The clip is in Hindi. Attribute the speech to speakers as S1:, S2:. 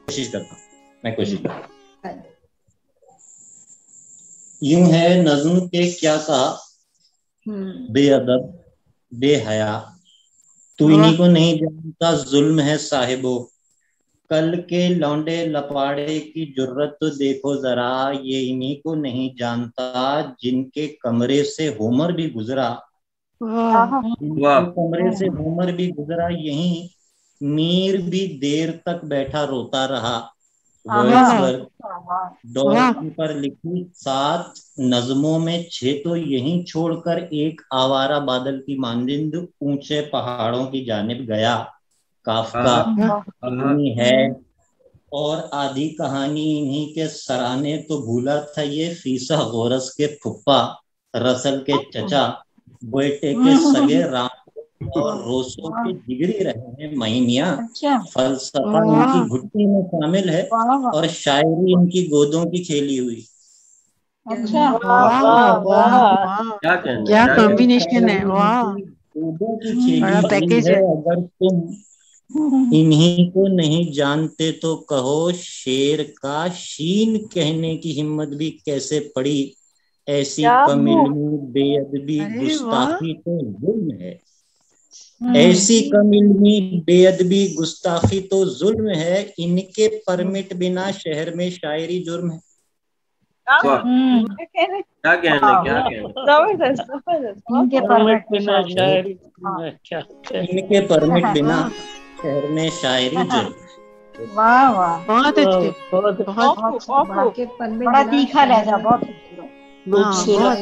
S1: कोशिश करता हूँ, मैं कोशिश करता हूँ। यूं है नज्म के क्या कहा, बेअदब बेहया, तू इन्हीं को नहीं जानता जुल्म है साहिबो। कल के लौंडे लपाड़े की जुर्रत तो देखो जरा, ये इन्हीं को नहीं जानता जिनके कमरे से होमर भी गुजरा। जिनके कमरे से होमर भी गुजरा, यहीं मीर भी देर तक बैठा रोता रहा। डॉर्की पर लिखी 7 नज़मों में 6 तो यहीं छोड़कर एक आवारा बादल की मानंद ऊंचे पहाड़ों की जानिब गया। काफका अपनी है और आधी कहानी इन्हीं के सराने, तो भूला था ये फीसा गोरस के फुप्पा, रसल के चचा, बेटे के सगे राम और रोसो के जिगरी रहे हैं महीनिया। फलसफा इनकी घुट्टी में शामिल है और शायरी इनकी गोदों की खेली हुई।
S2: अच्छा, क्या कॉम्बिनेशन है, वाह,
S1: गोदों की खेली हुई है। अगर तुम इन्हीं को नहीं जानते तो कहो शेर का शीन कहने की हिम्मत भी कैसे पड़ी। ऐसी कमिलमी बेअदबी गुस्ताखी तो जुल्म है। ऐसी कमिलमी बेअदबी गुस्ताखी तो जुल्म है। इनके परमिट बिना शहर में शायरी जुर्म है।
S3: क्या कहने
S1: इनके परमिट बिना शायरी, इनके परमिट बिना शहर में शायरी जुर्म।
S4: वाह वाह,
S2: बहुत अच्छे,
S4: बहुत बड़ा तीखा लहजा, बहुत खूबसूरत।